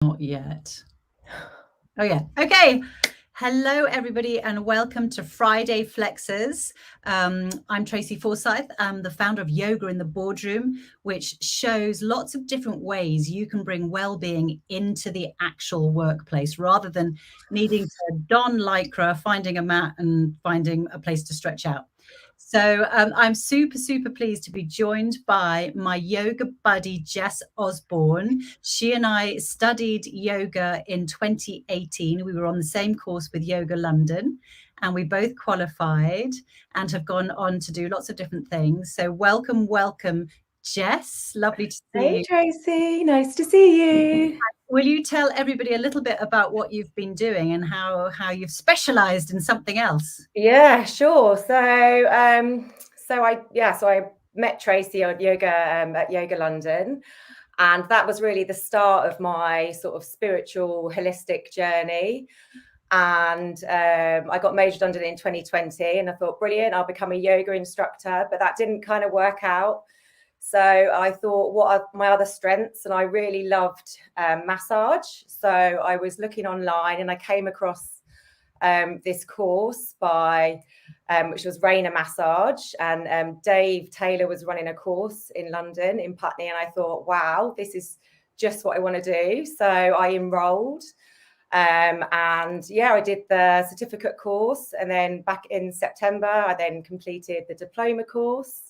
Not yet. Oh, yeah. Okay. Hello, everybody, and welcome to Friday Flexes. I'm Tracy Forsyth. I'm the founder of Yoga in the Boardroom, which shows lots of different ways you can bring well-being into the actual workplace rather than needing to don lycra, finding a mat and finding a place to stretch out. So I'm super pleased to be joined by my yoga buddy, Jess Osborne. She and I studied yoga in 2018. We were on the same course with Yoga London, and we both qualified and have gone on to do lots of different things. So welcome, Jess. Lovely to see you. Hey, Tracy. Nice to see you. Will you tell everybody a little bit about what you've been doing and how you've specialized in something else? Yeah, sure. So I met Tracy on yoga at Yoga London, and that was really the start of my sort of spiritual holistic journey. And I got made redundant in 2020, and I thought, brilliant, I'll become a yoga instructor, but that didn't kind of work out. So I thought, what are my other strengths? And I really loved massage. So I was looking online and I came across this course which was Raynor Massage, and Dave Taylor was running a course in London, in Putney. And I thought, wow, this is just what I want to do. So I enrolled. I did the certificate course. And then back in September, I then completed the diploma course.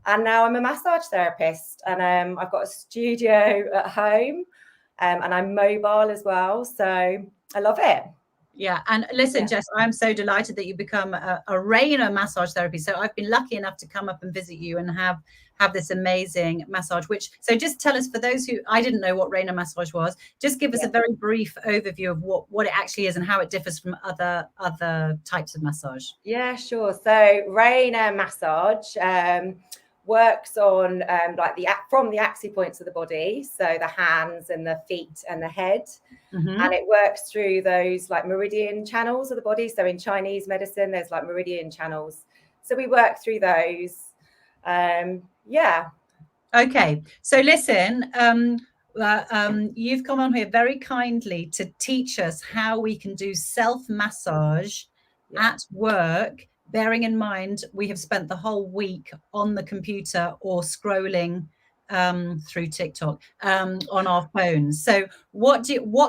And now I'm a massage therapist, and I've got a studio at home, and I'm mobile as well. So I love it. Yeah. And listen, Jess, I'm so delighted that you become a Raynor Massage Therapist. So I've been lucky enough to come up and visit you and have this amazing massage, so just tell us, for those who, I didn't know what Raynor Massage was, just give us a very brief overview of what it actually is and how it differs from other types of massage. Yeah, sure. So Raynor Massage works on from the axis points of the body, so the hands and the feet and the head. Mm-hmm. And it works through those like meridian channels of the body. So in Chinese medicine, there's like meridian channels. So we work through those. Okay. So listen, you've come on here very kindly to teach us how we can do self-massage at work, bearing in mind we have spent the whole week on the computer or scrolling through TikTok on our phones. So what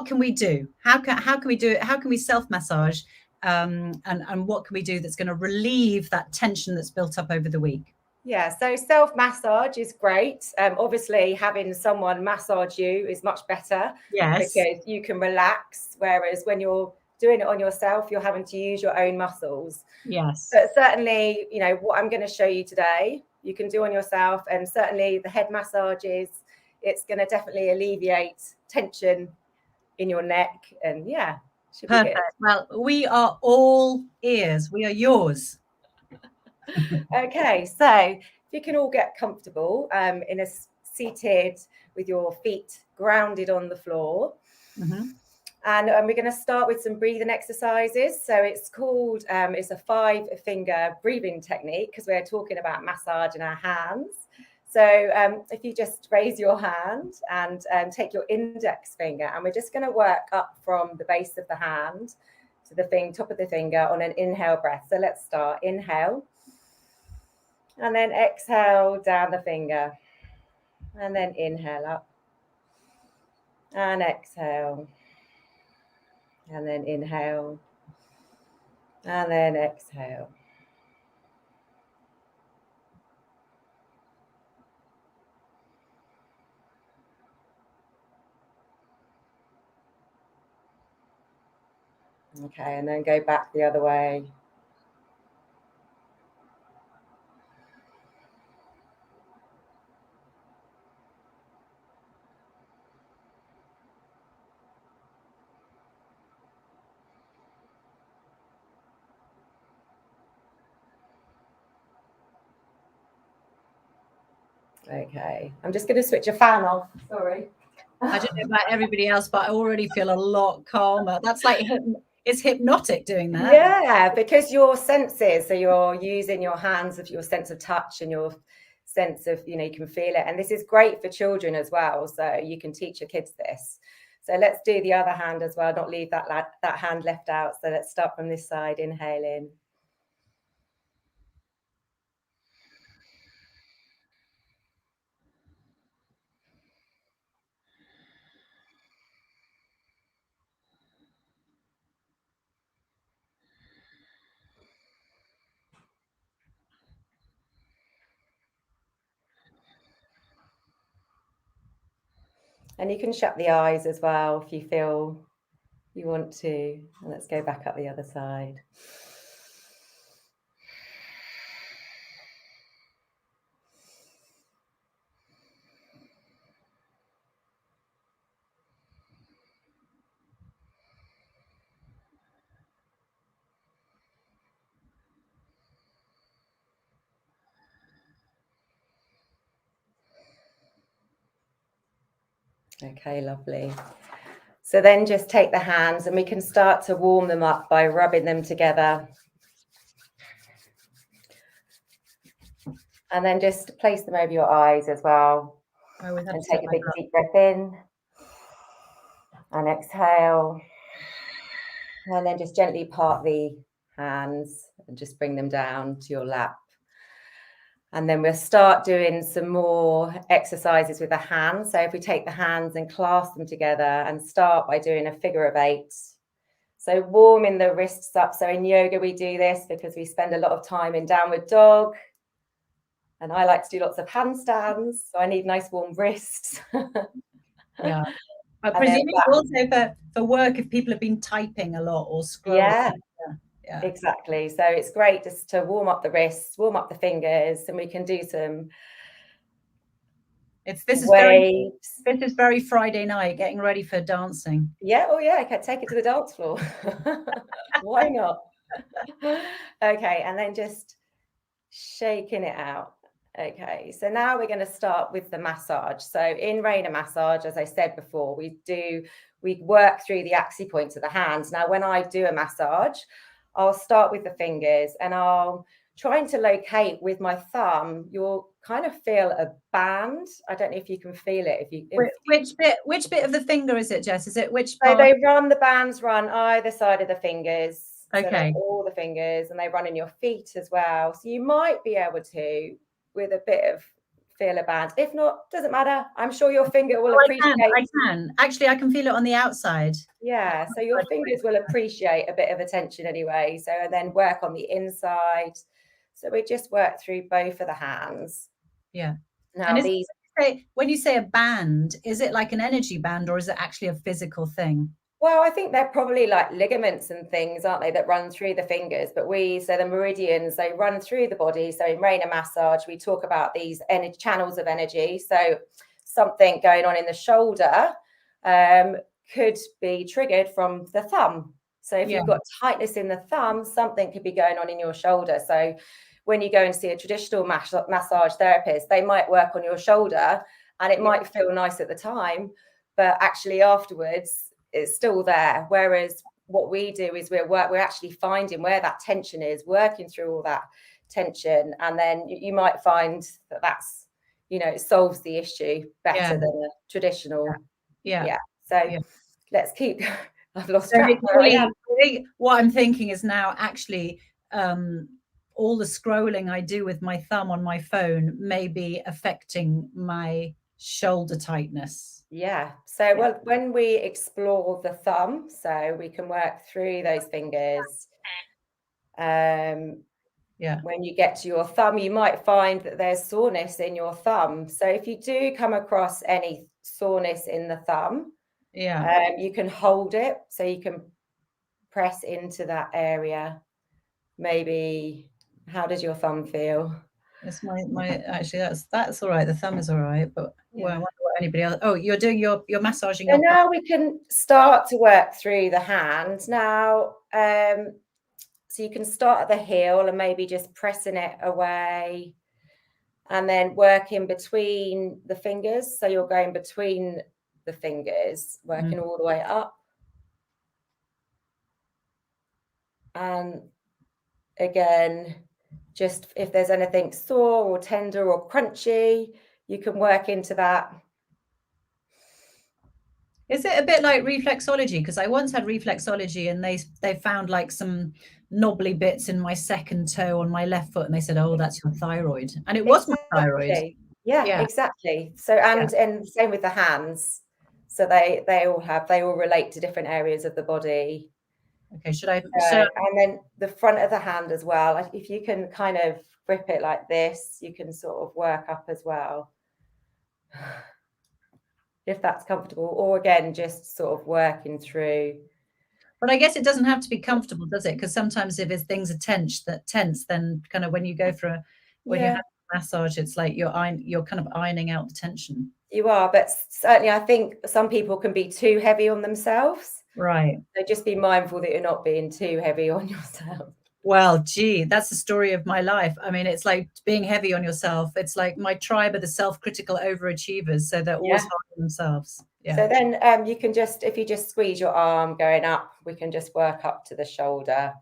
can we do? How can we do it? How can we self-massage? And what can we do that's going to relieve that tension that's built up over the week? Yeah, so self-massage is great. Obviously, having someone massage you is much better. Yes. Because you can relax, whereas when you're doing it on yourself, you're having to use your own muscles. Yes. But certainly, what I'm going to show you today, you can do on yourself. And certainly the head massages, it's going to definitely alleviate tension in your neck. And yeah, should be perfect. Good. Well, we are all ears. We are yours. Okay, so if you can all get comfortable seated with your feet grounded on the floor. Mm-hmm. And we're going to start with some breathing exercises. So it's called, it's a 5-finger breathing technique, because we're talking about massaging our hands. So if you just raise your hand and take your index finger, and we're just going to work up from the base of the hand to the top of the finger on an inhale breath. So let's start. Inhale. And then exhale down the finger. And then inhale up. And exhale. And then inhale. And then exhale. Okay, and then go back the other way. Okay, I'm just going to switch a fan off. Sorry. I don't know about everybody else, but I already feel a lot calmer. That's like, it's hypnotic doing that. Yeah, because your senses, so you're using your hands, of your sense of touch and your sense of, you can feel it. And this is great for children as well. So you can teach your kids this. So let's do the other hand as well, not leave that hand left out. So let's start from this side, inhale in. And you can shut the eyes as well if you feel you want to. And let's go back up the other side. Okay, lovely. So then just take the hands and we can start to warm them up by rubbing them together. And then just place them over your eyes as well. And take a big deep breath in. And exhale. And then just gently part the hands and just bring them down to your lap. And then we'll start doing some more exercises with the hands. So if we take the hands and clasp them together and start by doing a figure of 8. So warming the wrists up. So in yoga, we do this because we spend a lot of time in downward dog. And I like to do lots of handstands. So I need nice warm wrists. Yeah. But presumably also for work, if people have been typing a lot or scrolling. Yeah, exactly. So it's great just to warm up the wrists, warm up the fingers, and we can do some This is very Friday night, getting ready for dancing. Yeah, oh yeah, I can take it to the dance floor. Why not? Okay, and then just shaking it out. Okay, so now we're going to start with the massage. So in Raynor Massage, as I said before, we work through the axis points of the hands. Now, when I do a massage, I'll start with the fingers and I'll trying to locate with my thumb. You'll kind of feel a band. I don't know if you can feel it. Which bit of the finger is it, Jess? Is it which part? So the bands run either side of the fingers. Okay. So all the fingers, and they run in your feet as well. So you might be able to, with a bit of feel a band. If not, doesn't matter. I'm sure your finger will appreciate. I can. Actually, I can feel it on the outside. Yeah, so your fingers will appreciate a bit of attention anyway. So then work on the inside. So we just work through both of the hands. Yeah. Now when you say a band, is it like an energy band or is it actually a physical thing? Well, I think they're probably like ligaments and things, aren't they, that run through the fingers. But so the meridians, they run through the body. So in Raynor Massage, we talk about these channels of energy. So something going on in the shoulder could be triggered from the thumb. So if you've got tightness in the thumb, something could be going on in your shoulder. So when you go and see a traditional massage therapist, they might work on your shoulder and it might feel nice at the time, but actually afterwards, it's still there. Whereas what we do is we're actually finding where that tension is, working through all that tension. And then you might find that that's, it solves the issue better than a traditional. Yeah. So let's keep, I've lost track. What I'm thinking is now actually all the scrolling I do with my thumb on my phone may be affecting my shoulder tightness. Yeah. So well, when we explore the thumb, so we can work through those fingers. When you get to your thumb, you might find that there's soreness in your thumb. So if you do come across any soreness in the thumb, you can hold it. So you can press into that area. Maybe, how does your thumb feel? It's actually that's all right. The thumb is all right, but well, I wonder what anybody else. Oh, you're doing you're massaging. So now we can start to work through the hand. Now, so you can start at the heel and maybe just pressing it away, and then work in between the fingers. So you're going between the fingers, working all the way up, and again, just if there's anything sore or tender or crunchy, you can work into that. Is it a bit like reflexology? Because I once had reflexology and they found like some knobbly bits in my second toe on my left foot and they said, "Oh, that's your thyroid." And it was my thyroid. Exactly. Yeah, Yeah. exactly. So Yeah. and same with the hands. So they all relate to different areas of the body. Okay. Should I And then the front of the hand as well. Like if you can kind of grip it like this, you can sort of work up as well. If that's comfortable, or again, just sort of working through. But I guess it doesn't have to be comfortable, does it? Because sometimes if it's things are tense, then kind of when you go for when you Yeah, have a massage, it's like you're kind of ironing out the tension. you are, but certainly I think some people can be too heavy on themselves. Right. So just be mindful that you're not being too heavy on yourself. Well, gee, that's the story of my life. I mean, it's like being heavy on yourself. It's like my tribe are the self-critical overachievers, so they're always Yeah. hard on themselves. Yeah. So then you can just, if you just squeeze your arm going up, we can just work up to the shoulder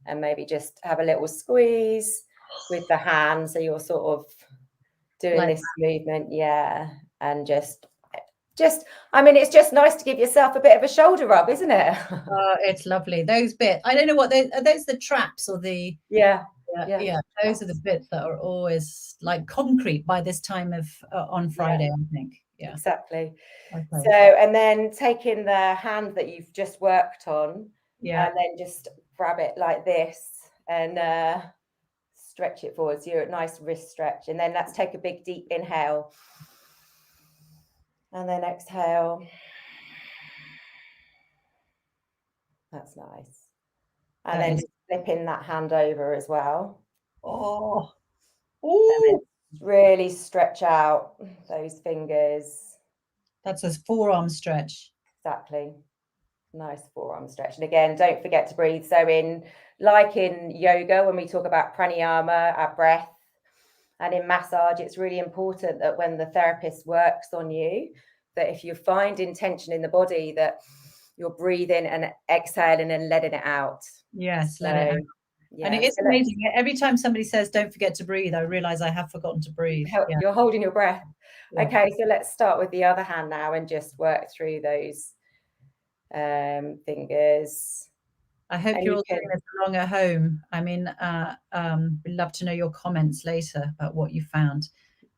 and maybe just have a little squeeze with the hand. So you're sort of doing Like this movement. Yeah. And just, I mean, it's just nice to give yourself a bit of a shoulder rub, isn't it? it's lovely. Those bits. I don't know what they are. Those the traps or the Yeah. yeah. Those are the bits that are always like concrete by this time of on Friday. I think. Yeah. Exactly. Okay. So, and then taking the hand that you've just worked on, Yeah. and then just grab it like this and stretch it forward. So you're a nice wrist stretch. And then let's take a big deep inhale. And then exhale. That's nice. And then just flipping that hand over as well. Oh. And then Ooh. really stretch out those fingers. That's a forearm stretch. Exactly. Nice forearm stretch. And again, don't forget to breathe. So in yoga, when we talk about pranayama, our breath, and in massage, it's really important that when the therapist works on you, that if you find tension in the body, that you're breathing and exhaling and letting it out. Yes, let it out. Yeah, And it is amazing. Every time somebody says, "Don't forget to breathe," I realize I have forgotten to breathe. Yeah. You're holding your breath. Yeah. Okay, so let's start with the other hand now and just work through those fingers. I hope you're all doing this along at home. I mean, we'd love to know your comments later about what you found,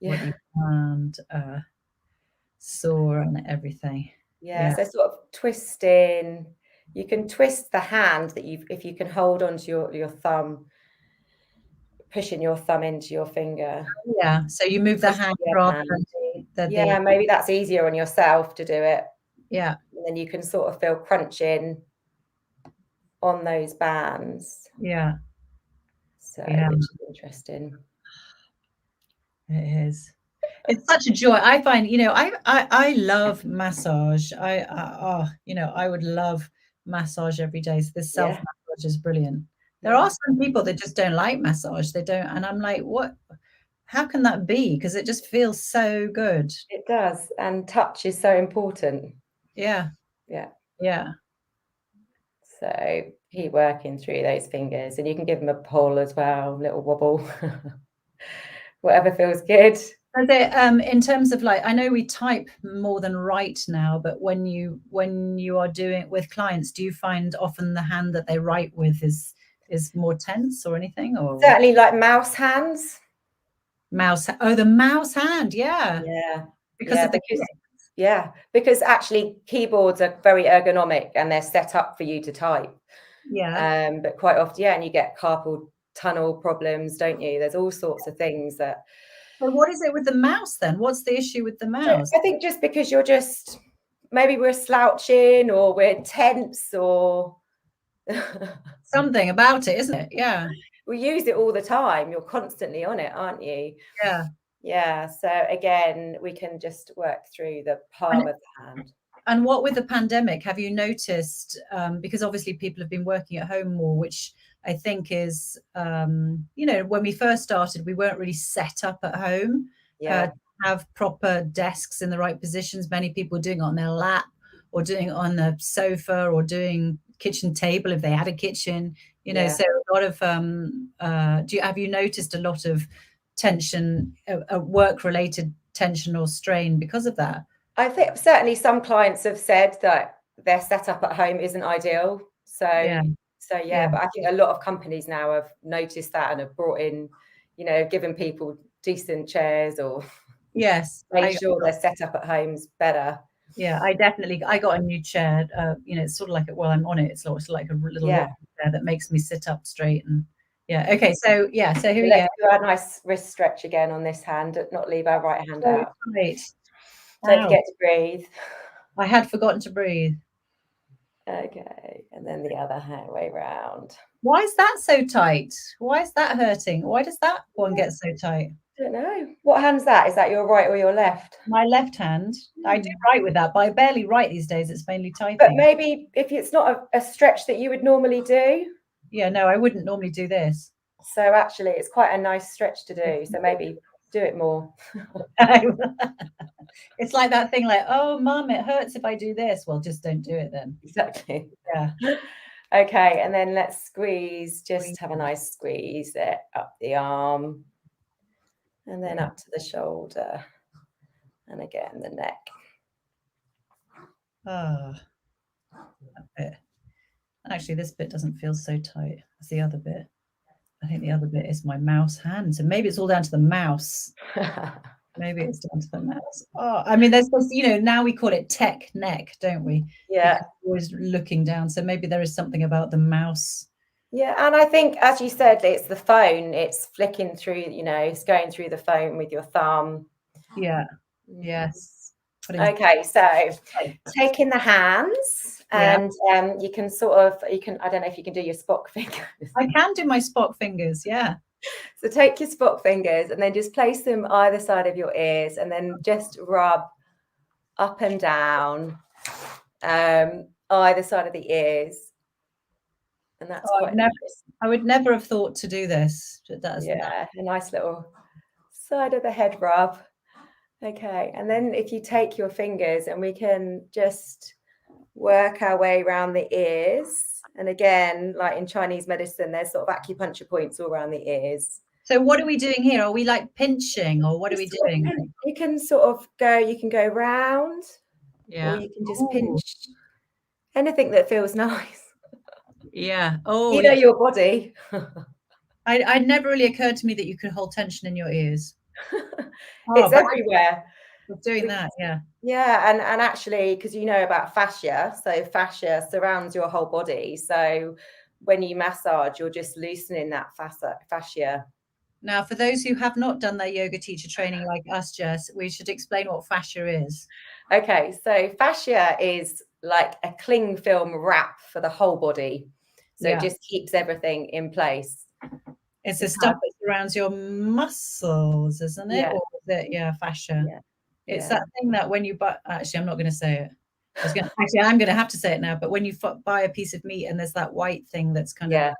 what you found, saw, and everything. Yeah, so sort of twisting. You can twist the hand that if you can hold onto your thumb, pushing your thumb into your finger. Yeah, so you move the hand rather than yeah, maybe that's easier on yourself to do it. Yeah. And then you can sort of feel crunching on those bands. Yeah. So which is interesting. It is. It's such a joy. I find, I love massage. I would love massage every day. So this self massage is brilliant. There are some people that just don't like massage. They don't, and I'm like, what? How can that be? Because it just feels so good. It does, and touch is so important. Yeah. Yeah. Yeah. So keep working through those fingers, and you can give them a pull as well, a little wobble. Whatever feels good. In terms of like, I know we type more than write now, but when you are doing it with clients, do you find often the hand that they write with is more tense or anything? Or certainly like mouse hands. The mouse hand, yeah. Because of the because actually keyboards are very ergonomic and they're set up for you to type. But quite often, and you get carpal tunnel problems, don't you? There's all sorts of things that. So what is it with the mouse then? What's the issue with the mouse? I think just because maybe we're slouching or we're tense or something about it, isn't it? Yeah. We use it all the time. You're constantly on it, aren't you? Yeah. Yeah. So again, we can just work through the palm of the hand. And what with the pandemic, have you noticed, because obviously people have been working at home more, which I think is, when we first started, we weren't really set up at home to have proper desks in the right positions. Many people doing it on their lap or doing it on the sofa or doing kitchen table if they had a kitchen, so a lot of, have you noticed a lot of tension, work-related tension or strain because of that? I think certainly some clients have said that their setup at home isn't ideal. So Yeah. but I think a lot of companies now have noticed that and have brought in, giving people decent chairs or made sure their setup at home's better. Yeah, I got a new chair. It's sort of like while I'm on it, it's like a little rock chair that makes me sit up straight. And okay, so here we go. Let's do a nice wrist stretch again on this hand, not leave our right hand out. Right. Don't forget to breathe. I had forgotten to breathe. Okay, and then the other hand way round. Why is that so tight? Why is that hurting? Why does that one get so tight? I don't know. What hand's that? Is that your right or your left? My left hand. I do write with that, but I barely write these days. It's mainly typing. But maybe if it's not a stretch that you would normally do. Yeah, no, I wouldn't normally do this. So actually, it's quite a nice stretch to do. So maybe do it more. It's like that thing like, oh, Mum, it hurts if I do this. Well, just don't do it then. Exactly. Yeah. Okay, and then let's squeeze. Just have a nice squeeze there up the arm. And then up to the shoulder. And again, the neck. That bit. Actually, this bit doesn't feel so tight as the other bit. I think the other bit is my mouse hand. So maybe it's all down to the mouse. Maybe it's down to the mouse. Oh, I mean, there's this, now we call it tech neck, don't we? Yeah. Always looking down. So maybe there is something about the mouse. Yeah, and I think, as you said, it's the phone. It's flicking through, it's going through the phone with your thumb. Yeah. Yes. Okay, so taking the hands and you can I don't know if you can do your Spock fingers. I can do my Spock fingers, yeah. So take your Spock fingers and then just place them either side of your ears and then just rub up and down either side of the ears. And that's I would never have thought to do this. A nice little side of the head rub. Okay, and then if you take your fingers and we can just work our way around the ears. And again, like in Chinese medicine, there's sort of acupuncture points all around the ears. So what are we doing here? Are we like pinching or what are we doing? You can go round. Yeah. Or you can just pinch anything that feels nice. Yeah. Oh, your body. It never really occurred to me that you could hold tension in your ears. It's everywhere. Doing that, yeah. Yeah, and actually, because you know about fascia, so fascia surrounds your whole body. So when you massage, you're just loosening that fascia. Now, for those who have not done their yoga teacher training like us, Jess, we should explain what fascia is. Okay, so fascia is like a cling film wrap for the whole body. So it just keeps everything in place. It's the stuff that surrounds your muscles, isn't it? Yeah. Or is it, fascia. Yeah. It's that thing that when you buy, actually, I'm not going to say it. I'm going to have to say it now. But when you buy a piece of meat and there's that white thing that's kind of,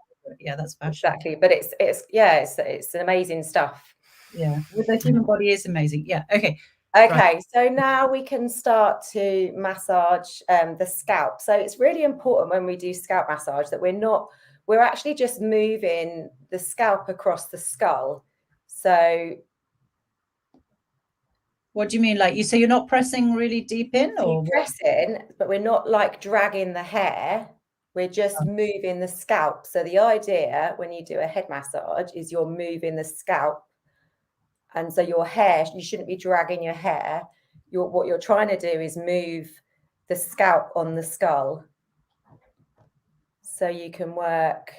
that's fascia. Exactly. But it's amazing stuff. Yeah. The human body is amazing. Yeah. Okay. Okay. Right. So now we can start to massage the scalp. So it's really important when we do scalp massage that we're actually just moving the scalp across the skull. So what do you mean? Like you're not pressing really deep in, or you're pressing, but we're not like dragging the hair. We're just moving the scalp. So the idea when you do a head massage is you're moving the scalp. And so your hair, you shouldn't be dragging your hair. What you're trying to do is move the scalp on the skull. So you can work.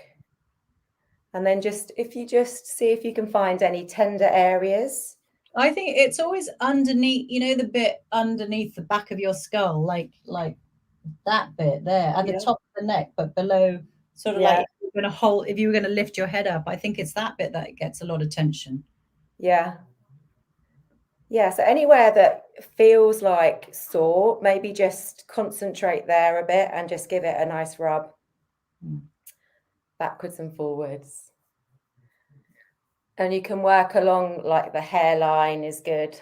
And then if you see if you can find any tender areas. I think it's always underneath, the bit underneath the back of your skull, like that bit there at the top of the neck, but below, sort of like if you were going to lift your head up, I think it's that bit that gets a lot of tension. Yeah. Yeah. So anywhere that feels like sore, maybe just concentrate there a bit and just give it a nice rub backwards and forwards. And you can work along like the hairline is good.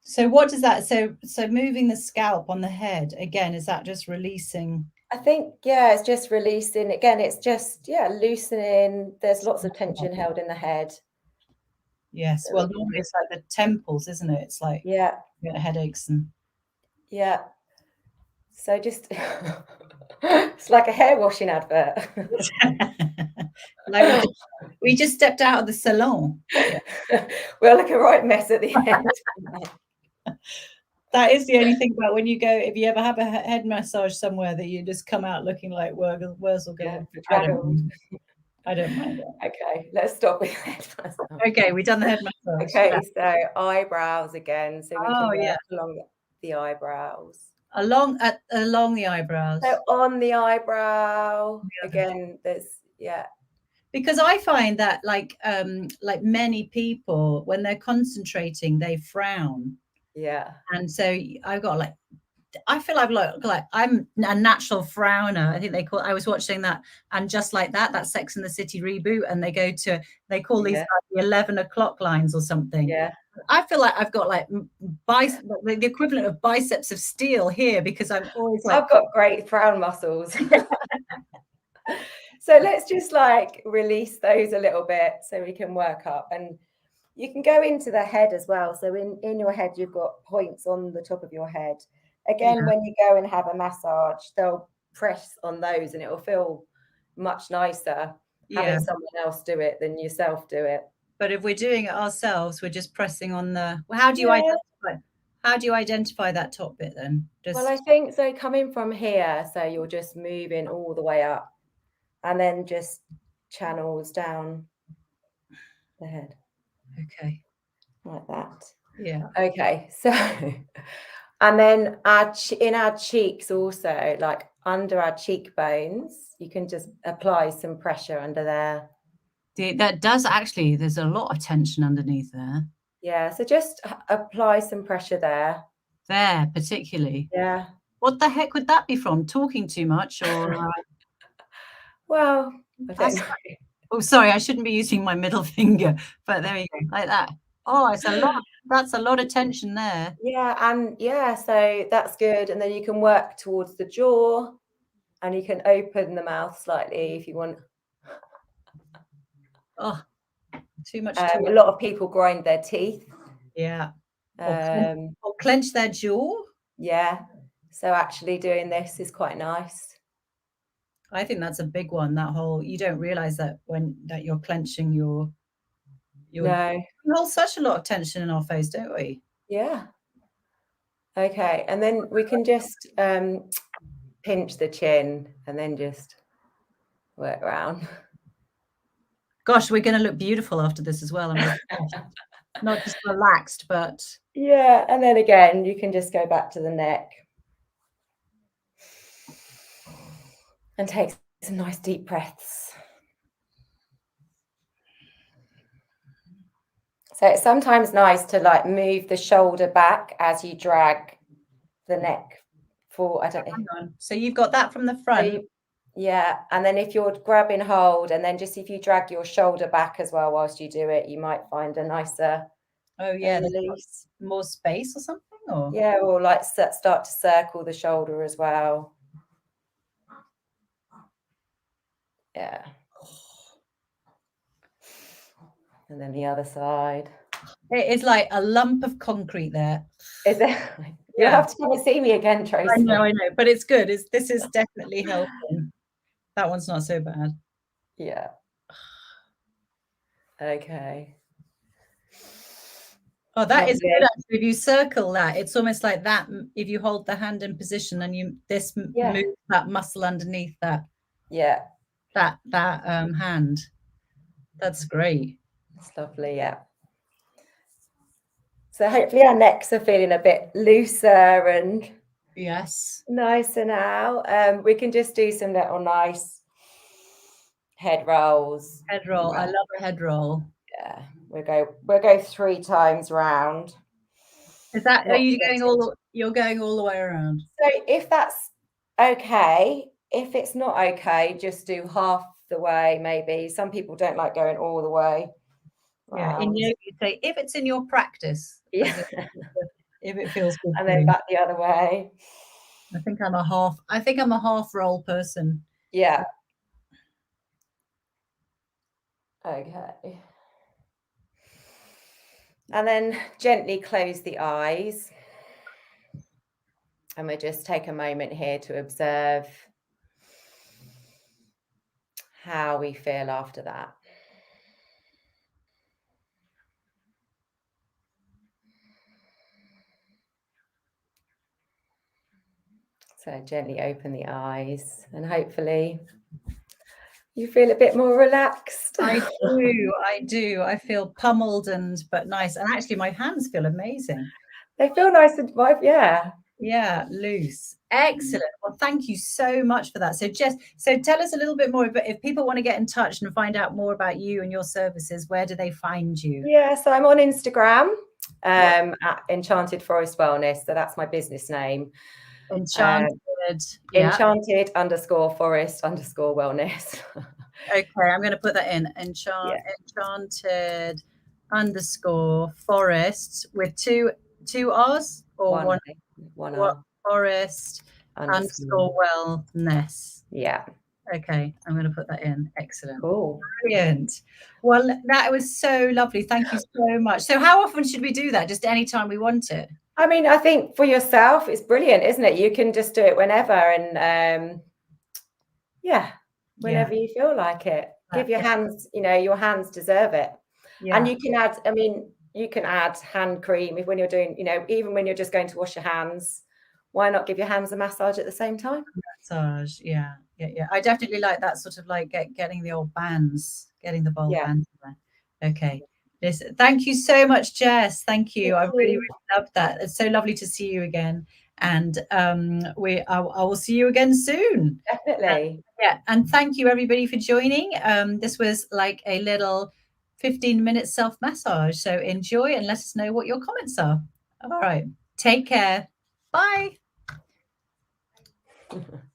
So what does that, so moving the scalp on the head, again, is that just releasing? I think, it's just releasing. Again, it's just, loosening. There's lots of tension held in the head. Yes. Well, normally it's like the temples, isn't it? It's like, headaches and. Yeah. So just it's like a hair washing advert. Like we just stepped out of the salon. Yeah. We'll look a right mess at the end. That is the only thing about when you go, if you ever have a head massage somewhere, that you just come out looking like Wurzel Yeah, Gummidge. bedraggled. I don't mind that. Okay, let's stop with head massage. Okay, we've done the head massage. Okay, so eyebrows again. So we can yeah. work along the eyebrows. Along the eyebrows. So on the eyebrow, again, there's, yeah. Because I find that like many people, when they're concentrating, they frown. Yeah. And so I've got like, I feel like I'm a natural frowner. I think I was watching that, and just like that Sex and the City reboot, and they call these like the 11 o'clock lines or something. Yeah. I feel like I've got like the equivalent of biceps of steel here, because I'm always like, I've got great frown muscles. So let's just like release those a little bit so we can work up. And you can go into the head as well. So in your head, you've got points on the top of your head. Again, when you go and have a massage, they'll press on those and it will feel much nicer having someone else do it than yourself do it. But if we're doing it ourselves, we're just pressing on the, well, how do you identify that top bit then? Well, I think so coming from here, so you're just moving all the way up and then just channels down the head. Okay. Like that. Yeah. Okay, so and then in our cheeks also, like under our cheekbones, you can just apply some pressure under there. That does actually, there's a lot of tension underneath there. Yeah, so just apply some pressure there. There, particularly. Yeah. What the heck would that be from? Talking too much, or? Well, I don't know. Oh, sorry, I shouldn't be using my middle finger, but there you go, like that. Oh, it's a lot. That's a lot of tension there. Yeah, and yeah, so that's good. And then you can work towards the jaw, and you can open the mouth slightly if you want. Oh, too much. A lot of people grind their teeth. Yeah. Or clench their jaw. Yeah. So actually doing this is quite nice. I think that's a big one. That whole, you don't realize that that you're clenching your No. We hold such a lot of tension in our face, don't we? Yeah. Okay, and then we can just pinch the chin and then just work around. Gosh, we're going to look beautiful after this as well. Not just relaxed, but yeah. And then again, you can just go back to the neck and take some nice deep breaths. So it's sometimes nice to like move the shoulder back as you drag the neck forward. I don't know. So you've got that from the front. So yeah, and then if you're grabbing hold, and then just if you drag your shoulder back as well whilst you do it, you might find a nicer release. More space or something, or or like start to circle the shoulder as well. Yeah. And then the other side. It is like a lump of concrete there. Is there? You'll have to come and see me again, Tracy. I know, but it's good. This is definitely helping. That one's not so bad. Yeah. Okay. Oh, that is good. Actually, if you circle that, it's almost like that. If you hold the hand in position and moves that muscle underneath that. Yeah. That hand. That's great. It's lovely. Yeah. So hopefully our necks are feeling a bit looser and nicer now. We can just do some little nice head rolls. Head roll. I love a head roll. Yeah, we'll go 3 times round. Is that you're going all the way around? So if that's okay, if it's not okay, just do half the way maybe. Some people don't like going all the way. Yeah, in yoga you say if it's in your practice. Yeah. If it feels good. And then back the other way. I think I'm a half roll person. Yeah. Okay. And then gently close the eyes. And we just take a moment here to observe how we feel after that. So gently open the eyes and hopefully you feel a bit more relaxed. I do. I feel pummeled but nice. And actually my hands feel amazing. They feel nice and yeah. Yeah, loose. Excellent. Well, thank you so much for that. So Jess, tell us a little bit more about if people want to get in touch and find out more about you and your services, where do they find you? Yeah, so I'm on Instagram at Enchanted Forest Wellness. So that's my business name. Enchanted. Enchanted _forest _wellness. Okay, I'm going to put that in. Enchanted _forest with two R's or one R. Forest _wellness. Yeah. Okay, I'm going to put that in. Excellent. Cool. Brilliant. Well, that was so lovely. Thank you so much. So how often should we do that? Just anytime we want it? I mean, I think for yourself, it's brilliant, isn't it? You can just do it whenever and whenever you feel like it. Give your hands, your hands deserve it. Yeah. And you can add, you can add hand cream when you're doing, even when you're just going to wash your hands. Why not give your hands a massage at the same time? Massage, yeah. I definitely like that sort of like getting the old bands, getting the bowl bands there. Okay. Listen, thank you so much, Jess. Thank you. I really, really loved that. It's so lovely to see you again. And I will see you again soon. Definitely. And thank you everybody for joining. This was like a little 15-minute self-massage. So enjoy and let us know what your comments are. All right. Take care. Bye.